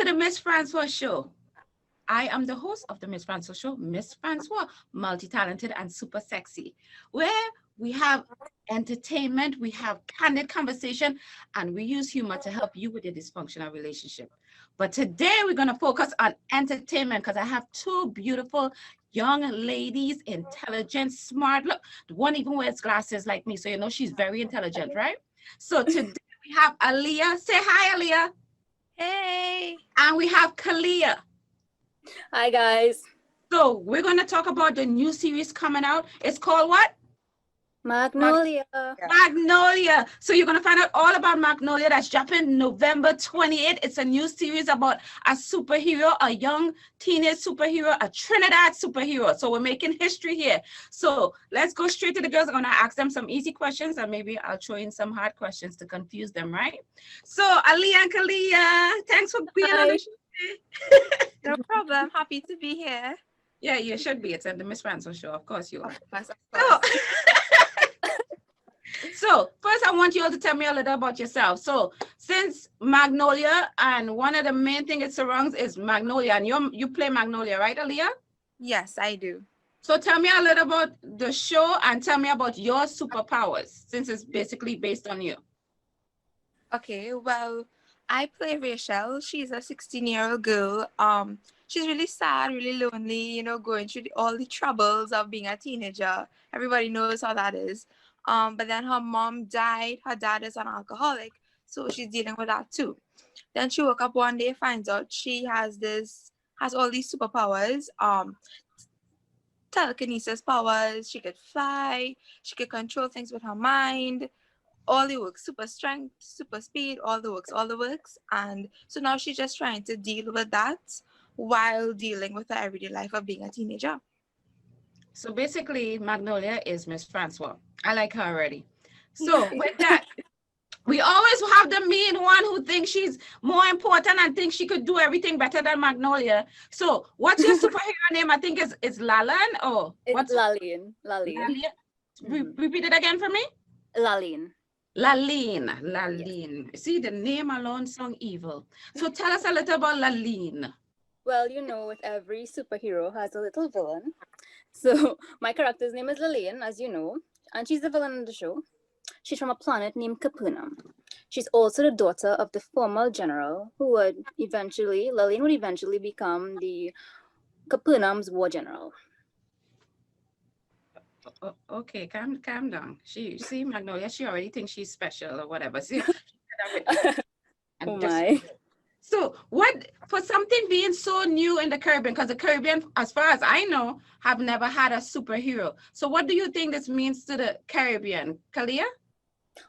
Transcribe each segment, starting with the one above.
to the Mss Francois Show. I am the host of the Mss Francois Show, Mss Francois, multi-talented and super sexy, where we have entertainment, we have candid conversation, and we use humor to help you with your dysfunctional relationship. But today we're going to focus on entertainment because I have two beautiful young ladies, intelligent, smart. Look, one even wears glasses like me, so you know she's very intelligent, right? So today we have Aaliyah. Say hi, Aaliyah. Hey. And we have Khaliyah. Hi, guys. So we're going to talk about the new series coming out. It's called what? Magnolia. Magnolia. So you're going to find out all about Magnolia. That's dropping November 28th. It's a new series about a superhero, a young teenage superhero, a Trinidad superhero. So we're making history here. So let's go straight to the girls. I'm going to ask them some easy questions and maybe I'll throw in some hard questions to confuse them, right? So Aaliyah and Khaliyah, thanks for being on the show. No problem. Happy to be here. Yeah, you should be. It's at the Mss Francois Show. Of course you are. Of course. So first, I want you all to tell me a little about yourself. So since Magnolia, and one of the main things it surrounds is Magnolia, and you play Magnolia, right, Aaliyah? Yes, I do. So tell me a little about the show and tell me about your superpowers, since it's basically based on you. Okay, well, I play Rachel. She's a 16-year-old girl. She's really sad, really lonely, you know, going through all the troubles of being a teenager. Everybody knows how that is. But then her mom died. Her dad is an alcoholic, so she's dealing with that too. Then she woke up one day, finds out she has all these superpowers. Telekinesis powers. She could fly. She could control things with her mind. All the works, super strength, super speed, all the works. And so now she's just trying to deal with that while dealing with the everyday life of being a teenager. So basically, Magnolia is Mss Francois. I like her already. So with that, we always have the mean one who thinks she's more important and thinks she could do everything better than Magnolia. So what's your superhero name? I think it's Lallane or it's Lallane. Lallane. Repeat it again for me. Lallane. Lallane. Yes. See, the name alone sounds evil. So tell us a little about Lallane. Well, you know, with every superhero has a little villain. So my character's name is Lallane, as you know, and she's the villain in the show. She's from a planet named Capernaum. She's also the daughter of the former general Lallane would eventually become the Capernaum's war general. Okay, calm down. See, Magnolia, she already thinks she's special or whatever. See, oh my. So what, for something being so new in the Caribbean, because the Caribbean, as far as I know, have never had a superhero. So what do you think this means to the Caribbean? Khaliyah?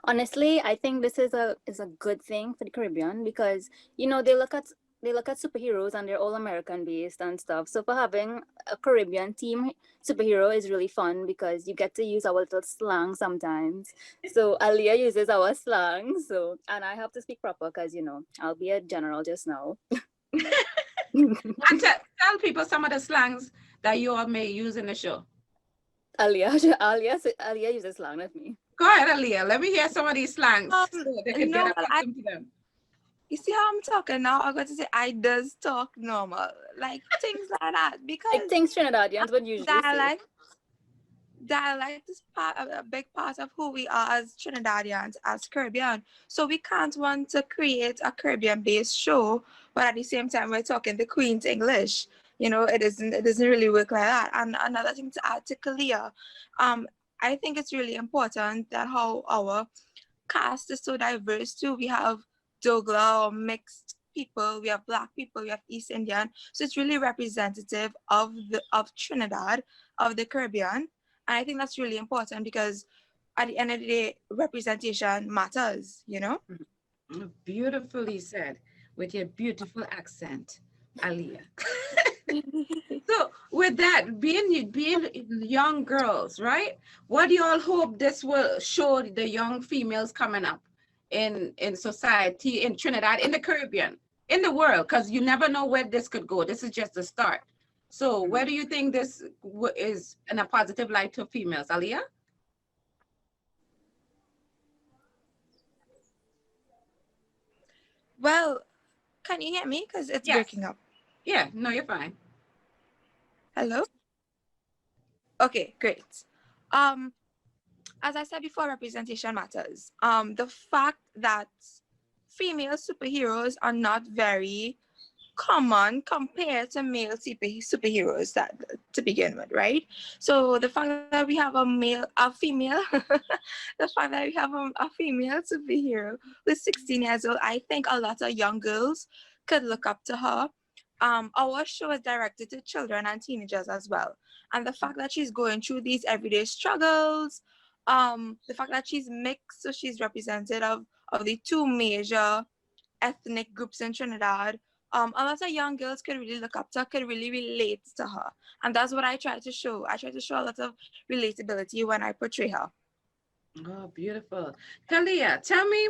Honestly, I think this is a good thing for the Caribbean because, you know, they look at superheroes and they're all American based and stuff. So for having a Caribbean team superhero is really fun because you get to use our little slang sometimes. So Aaliyah uses our slang. And I have to speak proper because, you know, I'll be a general just now. And tell people some of the slangs that you all may use in the show. Aaliyah uses slang, not me. Go ahead, Aaliyah. Let me hear some of these slangs so they can get accustomed to them. You see how I'm talking now? I'm going to say I does talk normal, like things like that. Because like things Trinidadians would usually say. Dialect is a big part of who we are as Trinidadians, as Caribbean. So we can't want to create a Caribbean-based show, but at the same time we're talking the Queen's English. You know, it doesn't really work like that. And another thing to add to Khaliyah, I think it's really important that how our cast is so diverse too. We have Douglas or mixed people, we have Black people, we have East Indian. So it's really representative of Trinidad, of the Caribbean. And I think that's really important because at the end of the day, representation matters, you know? Beautifully said, with your beautiful accent, Aaliyah. So with that, being young girls, right? What do you all hope this will show the young females coming up in society, in Trinidad, in the Caribbean, in the world? Because you never know where this could go. This is just the start. So where do you think this is in a positive light to females? Aaliyah? Well, Can you hear me? Because it's Yes. breaking up. Yeah, no, you're fine. Hello? Okay, great. As I said before, representation matters. The fact that female superheroes are not very common compared to male superheroes that to begin with, right? So the fact that we have a female, the fact that we have a female superhero who's 16 years old, I think a lot of young girls could look up to her. Our show is directed to children and teenagers as well, and the fact that she's going through these everyday struggles, the fact that she's mixed, so she's representative of the two major ethnic groups in Trinidad. A lot of young girls could really look up to her, could really relate to her. And that's what I try to show. I try to show a lot of relatability when I portray her. Oh, beautiful. Khaliyah, tell me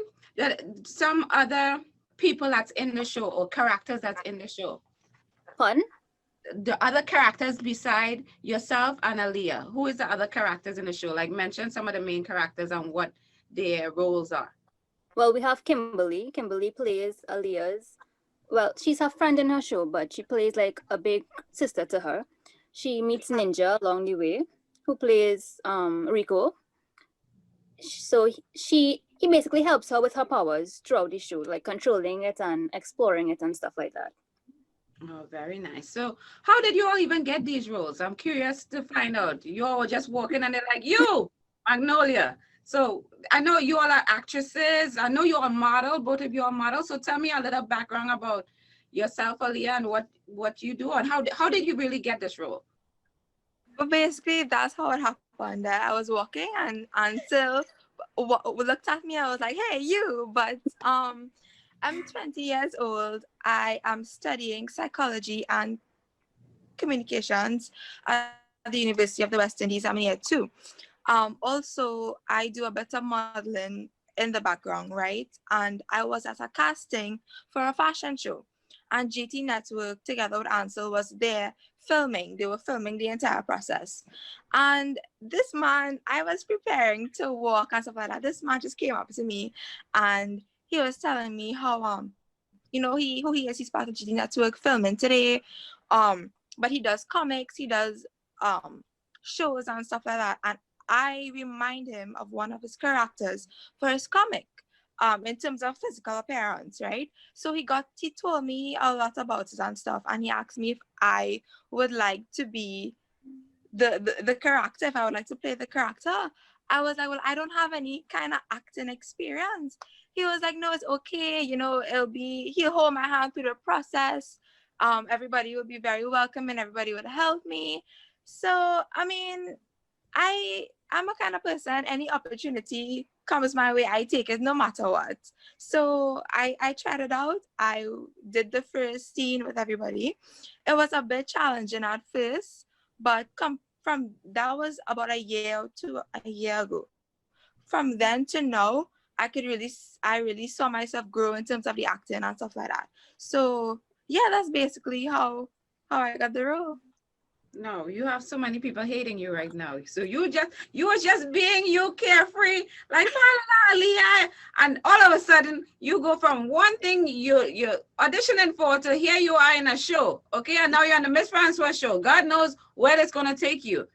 some other people that's in the show or characters that's in the show. Fun. The other characters beside yourself and Aaliyah. Who is the other characters in the show? Like mention some of the main characters and what their roles are. Well, we have Kimberly. Kimberly plays Aaliyah's. Well, she's her friend in her show, but she plays like a big sister to her. She meets Ninja along the way, who plays Rico. So he basically helps her with her powers throughout the show, like controlling it and exploring it and stuff like that. Oh, very nice. So how did you all even get these roles? I'm curious to find out. You all were just walking and they're like, you, Magnolia. So I know you all are actresses. I know you're a model, both of you are models. So tell me a little background about yourself, Aaliyah, and what you do and how did you really get this role? But basically, that's how it happened. I was walking and Ancil looked at me. I was like, hey, you. But I'm 20 years old. I am studying psychology and communications at the University of the West Indies. I'm here too. Also, I do a bit of modeling in the background, right? And I was at a casting for a fashion show. And GT Network, together with Ancil, was there filming. They were filming the entire process. And this man, I was preparing to walk and stuff like that. This man just came up to me and he was telling me how, you know, who he is. He's part of GT Network filming today. But he does comics, he does shows and stuff like that. And I remind him of one of his characters for his comic, in terms of physical appearance, right? So he told me a lot about it and stuff, and he asked me if I would like to be the character, if I would like to play the character. I was like, well, I don't have any kind of acting experience. He was like, no, it's okay, you know, he'll hold my hand through the process. Everybody would be very welcome and everybody would help me. So, I mean, I'm a kind of person, any opportunity comes my way, I take it no matter what. So I tried it out. I did the first scene with everybody. It was a bit challenging at first, but that was about a year ago. From then to now, I really saw myself grow in terms of the acting and stuff like that. So yeah, that's basically how I got the role. No, you have so many people hating you right now. So you were just being you, carefree, like Aaliyah, and all of a sudden you go from one thing you're auditioning for to here you are in a show, okay? And now you're on the Mss Francois Show. God knows where it's gonna take you.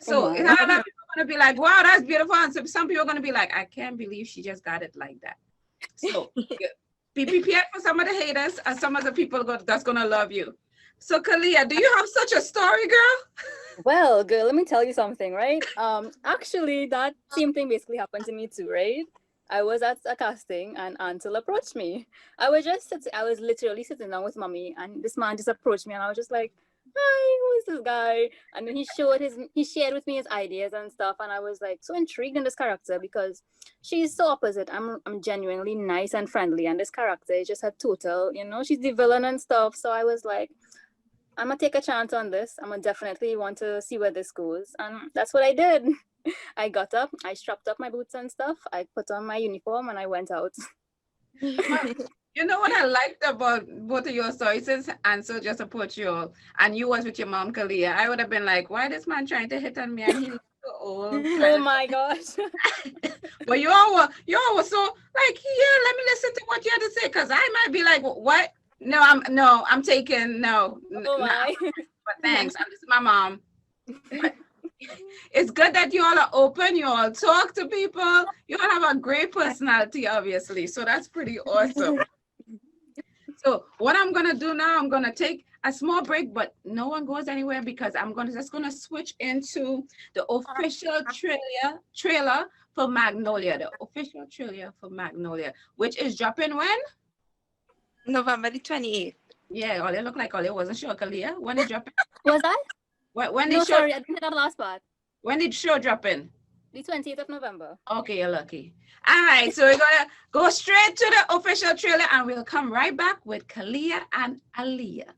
So a lot of people are gonna be like, wow, that's beautiful. And some people are gonna be like, I can't believe she just got it like that. So be prepared for some of the haters and some of the people that's gonna love you. So Khaliyah, do you have such a story, girl? Well, girl, let me tell you something, right? Actually, that same thing basically happened to me too, right? I was at a casting and Ancil approached me. I was literally sitting down with mommy and this man just approached me and I was just like, hi, who is this guy? And then he shared with me his ideas and stuff. And I was like so intrigued in this character because she's so opposite. I'm genuinely nice and friendly. And this character is just a total, you know, she's the villain and stuff. So I was like, I'm gonna take a chance on this. I'm gonna definitely want to see where this goes. And that's what I did. I got up, I strapped up my boots and stuff. I put on my uniform and I went out. You know what I liked about both of your stories is Ancil just approached you all and you was with your mom, Khaliyah. I would have been like, why this man trying to hit on me and he looks so old. Oh my gosh. But you all were so like, yeah, let me listen to what you had to say. Cause I might be like, what? I'm taking Oh my. but thanks. This is my mom. But it's good that you all are open. You all talk to people. You all have a great personality, obviously. So that's pretty awesome. So what I'm gonna do now, I'm gonna take a small break, but no one goes anywhere because I'm just gonna switch into the official trailer for Magnolia, the official trailer for Magnolia, which is dropping when? November the 28th. Yeah, Ollie look like Ollie wasn't sure, Khaliyah. When it dropping? Was that? When No, did show? sorry, I didn't hear that last part. When did show dropping? The 20th of November. Okay, you're lucky. All right, so we're gonna go straight to the official trailer, and we'll come right back with Khaliyah and Aaliyah.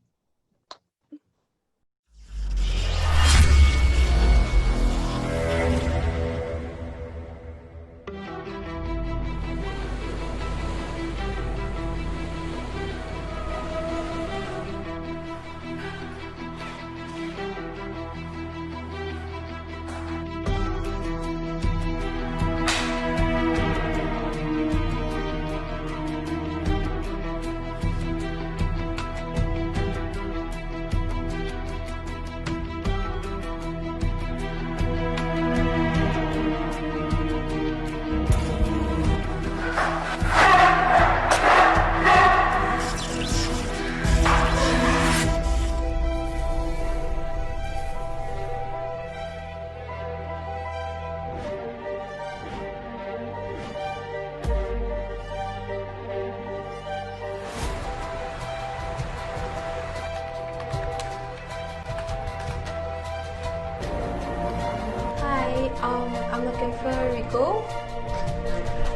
I'm looking for Rico.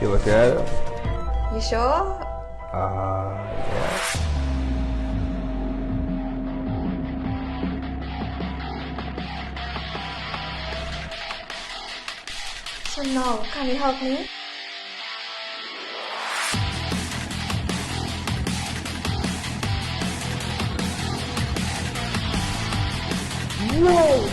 You looking at him? You sure? Yeah. So now, can you help me? Whoa!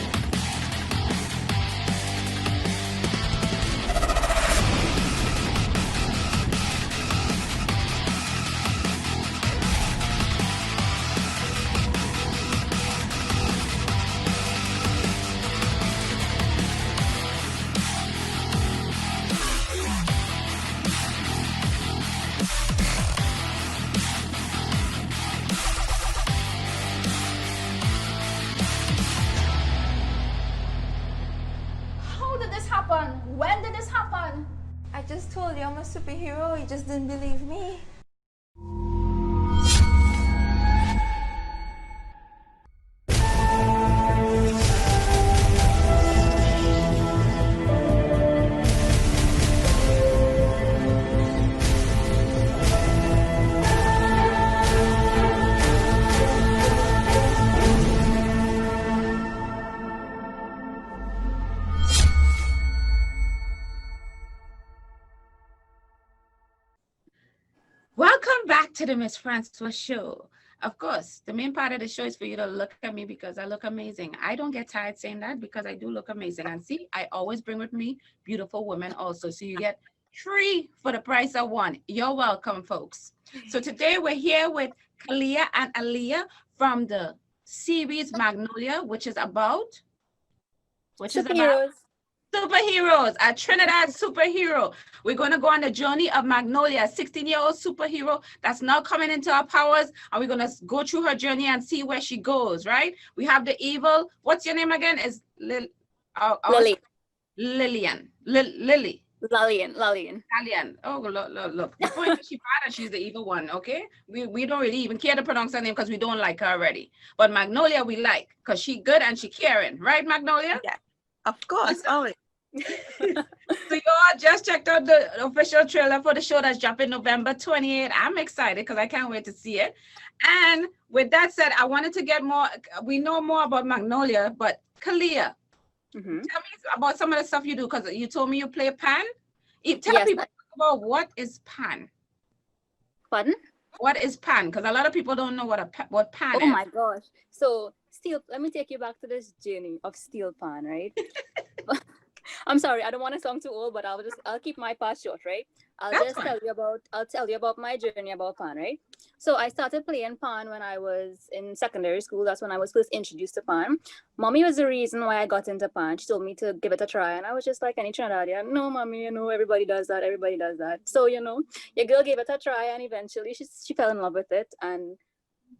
How did this happen? When did this happen? I just told you I'm a superhero. You just didn't believe me. Welcome back to the Mss Francois Show. Of course, the main part of the show is for you to look at me because I look amazing. I don't get tired saying that because I do look amazing. And see, I always bring with me beautiful women also. So you get 3 for the price of 1. You're welcome, folks. So today we're here with Khaliyah and Aaliyah from the series Magnolia, which is about superheroes, a Trinidad superhero. We're going to go on the journey of Magnolia, a 16-year-old superhero that's now coming into our powers, and we're going to go through her journey and see where she goes, right? We have the evil, what's your name again? Is Lily. Lillian. Lallane. Oh, look. The point is she bad and she's the evil one, okay? We don't really even care to pronounce her name because we don't like her already. But Magnolia we like because she good and she caring, right, Magnolia? Yeah, of course, always. So you all just checked out the official trailer for the show that's dropping November 28th. I'm excited because I can't wait to see it. And with that said, I wanted to get more, we know more about Magnolia, but Khaliyah, tell me about some of the stuff you do because you told me you play pan. Tell people about what is pan. Pardon? What is pan? Because a lot of people don't know what pan is. Oh my gosh. So let me take you back to this journey of steel pan, right? I'm sorry, I don't want to sound too old, but I'll keep my part short, right? That's fine. I'll tell you about my journey about pan, right? So I started playing pan when I was in secondary school. That's when I was first introduced to pan. Mommy was the reason why I got into pan. She told me to give it a try, and I was just like any Trinidadian. No, mommy, everybody does that. Everybody does that. So your girl gave it a try, and eventually she fell in love with it. And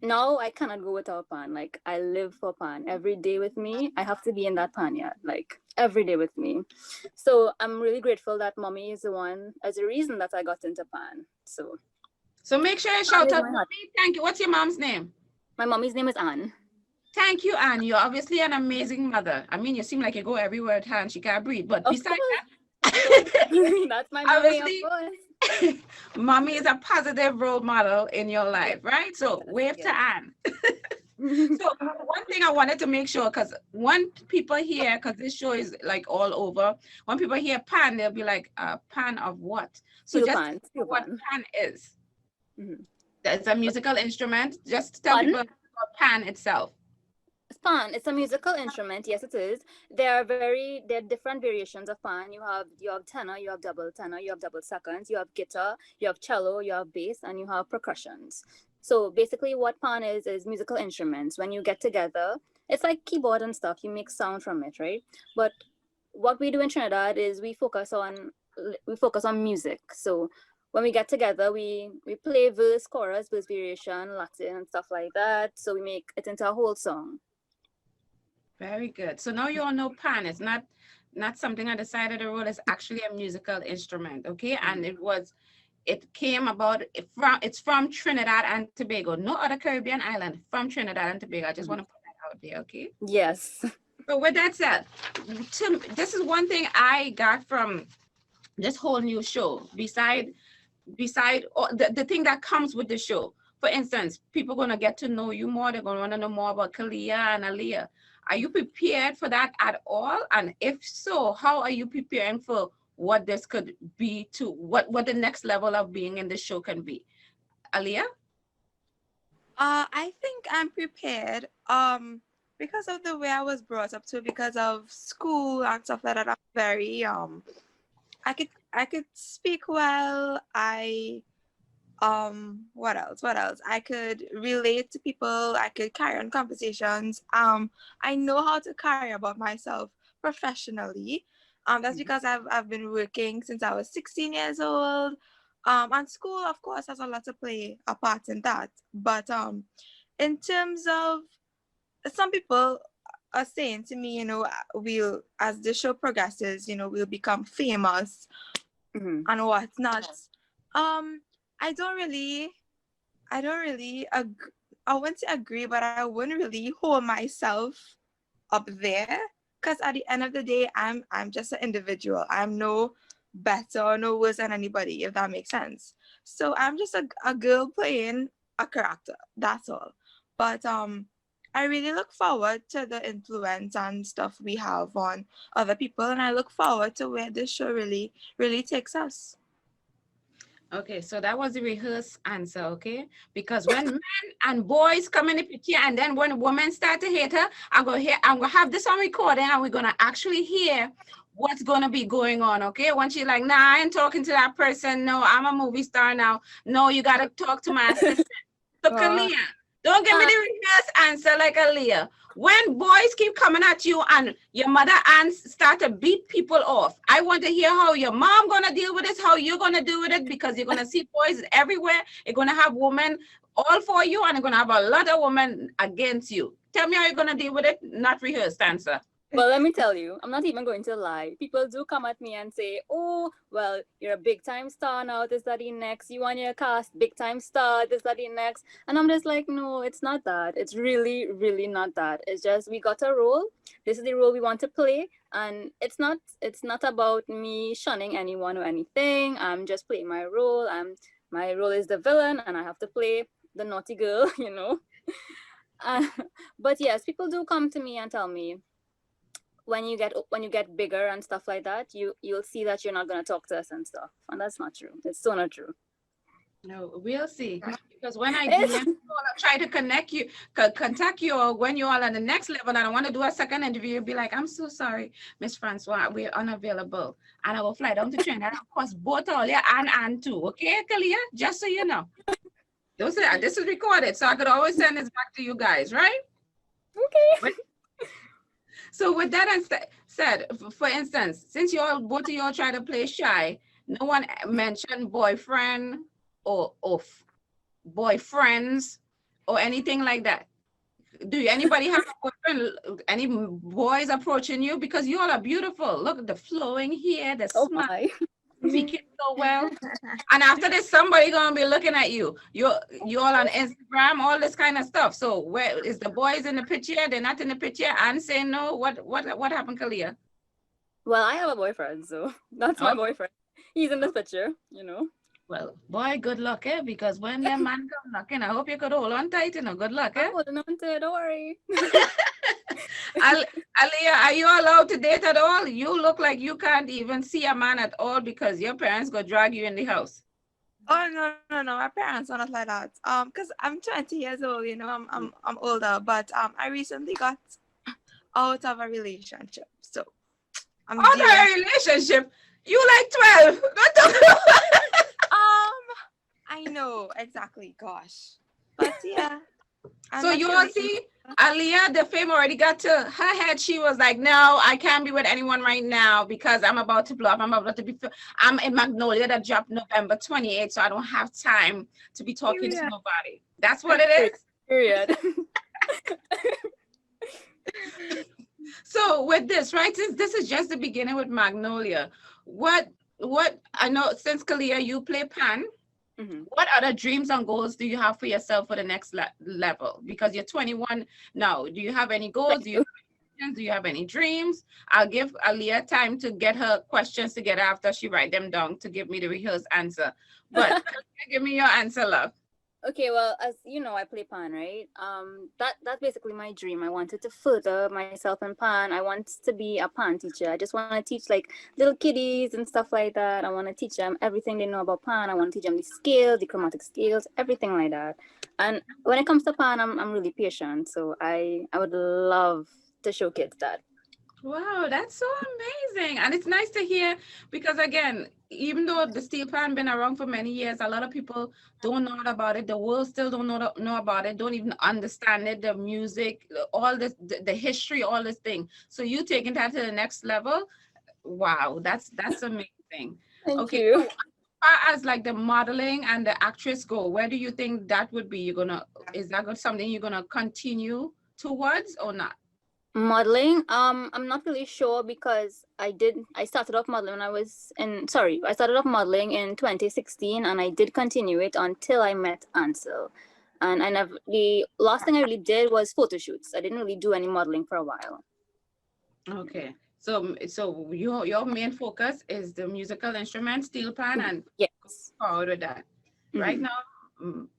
now I cannot go without pan. Like I live for pan every day with me. I have to be in that pan yard, like every day with me. So I'm really grateful that mommy is the one as a reason that I got into pan. So make sure you shout out. Thank you. What's your mom's name? My mommy's name is Anne. Thank you, Anne. You're obviously an amazing mother. I mean, you seem like you go everywhere with her and she can't breathe. But besides that, that's my mommy, obviously, of course. mommy is a positive role model in your life, right? So wave to Anne. So one thing I wanted to make sure, because when people hear, because this show is like all over, when people hear pan, they'll be like, pan of what? So Steel just pan, steel what pan. pan is. Mhm. It's a musical instrument. Just tell Pardon? people about pan itself. Pan, it's a musical instrument. Yes, it is. There are different variations of pan. You have tenor, you have double tenor, you have double seconds, you have guitar, you have cello, you have bass, and you have percussions. So basically what pan is musical instruments. When you get together, it's like keyboard and stuff. You make sound from it, right? But what we do in Trinidad is we focus on music. So when we get together, we play verse, chorus, verse variation, Latin and stuff like that. So we make it into a whole song. Very good. So now you all know pan. It's not something on the side of the road. It's actually a musical instrument, okay? And it's from Trinidad and Tobago. No other Caribbean island, from Trinidad and Tobago. I just want to put that out there, okay? Yes. So with that said, this is one thing I got from this whole new show. Beside the thing that comes with the show. For instance, people are going to get to know you more. They're going to want to know more about Khaliyah and Aaliyah. Are you prepared for that at all? And if so, how are you preparing for what this could be, to what the next level of being in the show can be? Aaliyah? I think I'm prepared. Because of the way I was brought up to, because of school and stuff like that. I'm very I could speak well. What else? I could relate to people. I could carry on conversations. I know how to carry about myself professionally. That's because I've been working since I was 16 years old. And school, of course, has a lot to play a part in that. But in terms of, some people are saying to me, we'll, as the show progresses, we'll become famous and whatnot. I don't really I wouldn't say agree, but I wouldn't really hold myself up there, because at the end of the day, I'm just an individual. I'm no better or no worse than anybody, if that makes sense. So I'm just a girl playing a character, that's all. But I really look forward to the influence and stuff we have on other people, and I look forward to where this show really takes us. Okay, so that was the rehearsed answer, okay? Because when men and boys come in the picture, and then when women start to hate her, I'm gonna have this on recording, and we're gonna actually hear what's gonna be going on, okay? When she's like, nah, I ain't talking to that person. No, I'm a movie star now. No, you gotta talk to my assistant. So Khaliyah, don't give me the rehearsed answer like Aaliyah. When boys keep coming at you and your mother and start to beat people off, I want to hear how your mom gonna deal with this, how you're gonna deal with it, because you're gonna see boys everywhere. You're gonna have women all for you, and you're gonna have a lot of women against you. Tell me how you're gonna deal with it. Not rehearsed answer. Well, let me tell you, I'm not even going to lie. People do come at me and say, oh, well, you're a big time star now, this, that, the next. You want your cast, big time star, this, that, the next. And I'm just like, no, it's not that. It's really, really not that. It's just, we got a role. This is the role we want to play. And it's not about me shunning anyone or anything. I'm just playing my role. My role is the villain, and I have to play the naughty girl, But yes, people do come to me and tell me, when you get bigger and stuff like that, you'll see that you're not going to talk to us and stuff, and that's not true. It's so not true. No, we'll see. Because when I DM you all, I try to contact you all when you all on the next level and I want to do a second interview, you'll be like, I'm so sorry, Miss Francois, we're unavailable. And I will fly down to Trinidad. Of course, both Aaliyah and Ann too. Okay, Khaliyah? Just so you know. This is recorded, so I could always send this back to you guys, right? Okay. So with that said, for instance, since both of y'all try to play shy, no one mentioned boyfriend or boyfriends or anything like that. Do anybody have a boyfriend? Any boys approaching you? Because you all are beautiful. Look at the flowing hair, the Oh smile, my. speaking so well. And after this, somebody gonna be looking at you. You all on Instagram, all this kind of stuff. So where is the boys in the picture? They're not in the picture and saying no. What happened, Khaliyah? Well, I have a boyfriend, so that's my Oh. boyfriend. He's in this picture, you know. Well, boy, good luck, eh? Because when your man come knocking, I hope you could hold on tight, you know. Good luck, eh? I'm holding on to it, don't worry. Aaliyah, are you allowed to date at all? You look like you can't even see a man at all because your parents go drag you in the house. Oh no, my parents are not like that. Because I'm 20 years old, you know, I'm older, but I recently got out of a relationship, so I'm On dealing. a relationship, you like 12. Don't talk I know exactly, gosh, but yeah. I'm So not you all really see, Aaliyah, the fame already got to her head. She was like, no, I can't be with anyone right now because I'm about to blow up. I'm in Magnolia that dropped November 28th, so I don't have time to be talking to Period. nobody. That's what it is. Period. So with this, right, since this is just the beginning with Magnolia, what I know, since Khaliyah, you play pan, Mhm. what other dreams and goals do you have for yourself for the next level? Because you're 21 now. Do you have any goals? Do you have any visions? Do you have any dreams? I'll give Aaliyah time to get her questions together after she write them down to give me the rehearsed answer. But give me your answer, love. Okay, well, as you know, I play pan, right? That's basically my dream. I wanted to further myself in pan. I want to be a pan teacher. I just want to teach like little kiddies and stuff like that. I want to teach them everything they know about pan. I want to teach them the scales, the chromatic scales, everything like that. And when it comes to pan, I'm really patient. So I would love to show kids that. Wow, that's so amazing. And it's nice to hear because again, even though the steel pan been around for many years, a lot of people don't know about it. The world still don't know about it, don't even understand it, the music, all this, the history, all this thing. So you taking that to the next level. Wow, that's amazing. Thank Okay, you. so as far as like the modeling and the actress go, where do you think that would be? Is that something you're gonna continue towards or not? Modeling, I'm not really sure because I started off modeling when I started off modeling in 2016 and I did continue it until I met Ancil. And the last thing I really did was photo shoots. I didn't really do any modeling for a while. Okay. So your main focus is the musical instrument, steel pan, and Yes. forward with that. Right Mhm. now,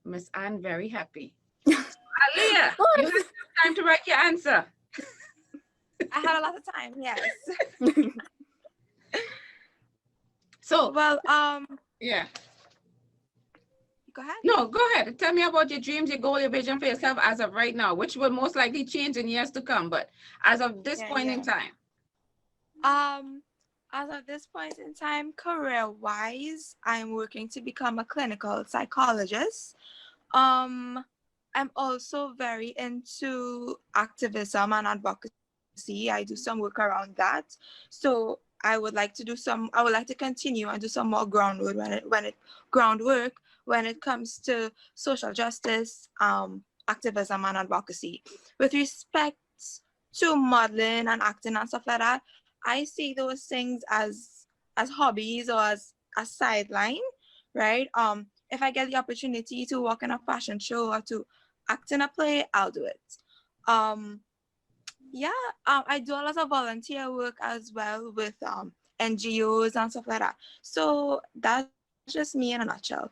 Miss Anne very happy. Aaliyah, you have time to write your answer. I had a lot of time, yes. So Well, yeah. go ahead. No, go ahead. Tell me about your dreams, your goal, your vision for yourself as of right now, which will most likely change in years to come. But as of this point in time. As of this point in time, career-wise, I'm working to become a clinical psychologist. I'm also very into activism and advocacy. I do some work around that. So I would like to continue and do some more groundwork when it comes to social justice, activism and advocacy. With respect to modeling and acting and stuff like that, I see those things as hobbies or as a sideline, right? If I get the opportunity to work in a fashion show or to act in a play, I'll do it. I do a lot of volunteer work as well with NGOs and stuff like that. So that's just me in a nutshell.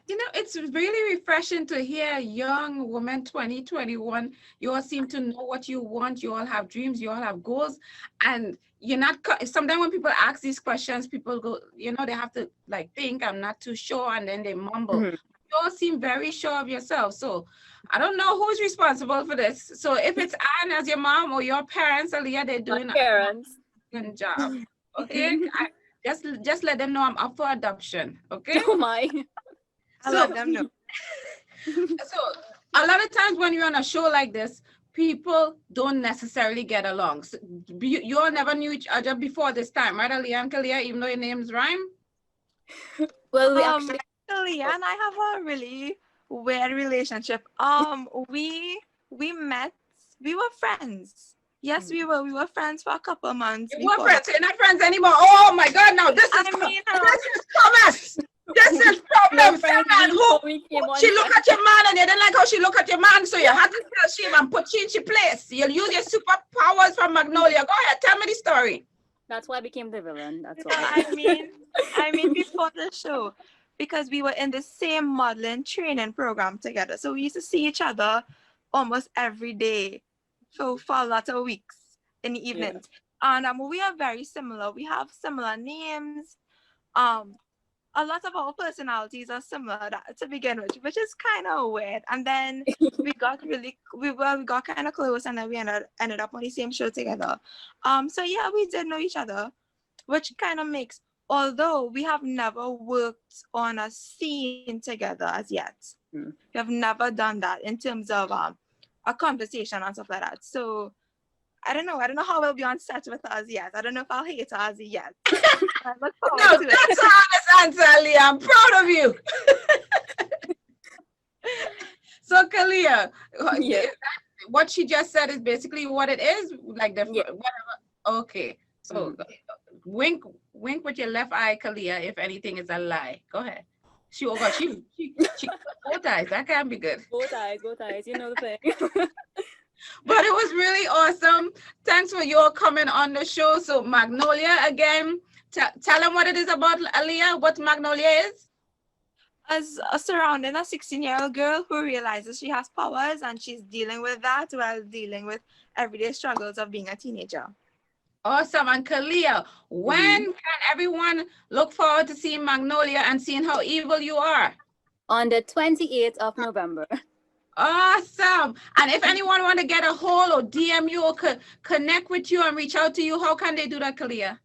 You know, it's really refreshing to hear a young woman, 2021. You all seem to know what you want. You all have dreams. You all have goals. And you're not, sometimes when people ask these questions, people go, you know, they have to like think, I'm not too sure. And then they mumble. Mhm. You all seem very sure of yourself. So I don't know who's responsible for this. So if it's Anne as your mom or your parents, Aaliyah, they're doing My parents. a good job. Okay. Just let them know I'm up for adoption. Okay. Oh my. I'll So- let them know. So a lot of times when you're on a show like this, people don't necessarily get along. So you all never knew each other before this time, right, Aaliyah and Khaliyah, even though your names rhyme? Well, we actually Leah and I have a really weird relationship. We met, we were friends. Yes, we were friends for a couple of months. You weren't before friends, you're not friends anymore. Oh my God, now this is I mean, this is Thomas. This is problem. friends Someone before who we came on she look track. at your man and you didn't like how she look at your man, so you had to tell she and put you in your place. You'll use your superpowers from Magnolia. Go ahead, tell me the story. That's why I became the villain. That's no, why. I mean before the show, because we were in the same modeling training program together. So we used to see each other almost every day for a lot of weeks in the evenings. And we are very similar. We have similar names. A lot of our personalities are similar to begin with, which is kind of weird. And then we got kind of close, and then we ended up on the same show together. So yeah, we did know each other, which kind of makes, although we have never worked on a scene together as yet. Mm. We have never done that in terms of a conversation and stuff like that. So I don't know how we'll be on set with us yet. I don't know if I'll hate us yet. I look forward No, to it. that's an honest answer, Aaliyah. I'm proud of you. So, Khaliyah, Yeah. what she just said is basically what it is, like the Yeah. whatever. Okay, so wink with your left eye, Khaliyah, if anything is a lie. Go ahead. She both eyes. That can't be good. Both eyes, you know the thing. But it was really awesome. Thanks for you all coming on the show. So Magnolia again. Tell them what it is about, Aaliyah. What Magnolia is. As surrounding a 16-year-old girl who realizes she has powers and she's dealing with that while dealing with everyday struggles of being a teenager. Awesome. And Khaliyah, when can everyone look forward to seeing Magnolia and seeing how evil you are? On the 28th of November. Awesome. And if anyone want to get a hold or DM you or connect with you and reach out to you, how can they do that, Khaliyah?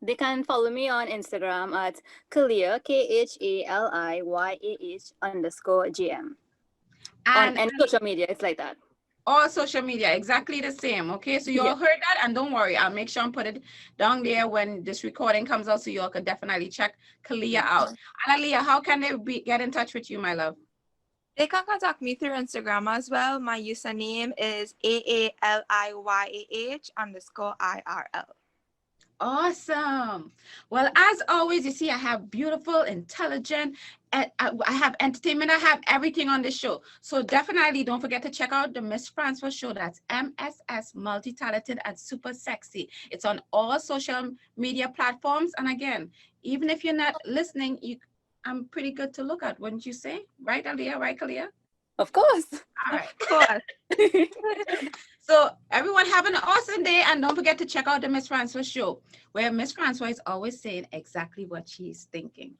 They can follow me on Instagram at Khaliyah, KHALIYAH_GM. On and social media, it's like that. All social media, exactly the same. Okay, so you all heard that, and don't worry, I'll make sure and put it down there when this recording comes out, so you all can definitely check Khaliyah out. And Aaliyah, how can they get in touch with you, my love? They can contact me through Instagram as well. My username is AALIYAH_IRL. Awesome. Well, as always, you see, I have beautiful, intelligent, I have entertainment, I have everything on this show. So definitely don't forget to check out the Mss Francois Show. That's MSS, multi-talented and super sexy. It's on all social media platforms. And again, even if you're not listening, I'm pretty good to look at, wouldn't you say? Right, Aaliyah? Right, Khaliyah? Of course. All right. Of course. So everyone have an awesome day, and don't forget to check out the Mss Francois Show, where Mss Francois is always saying exactly what she's thinking.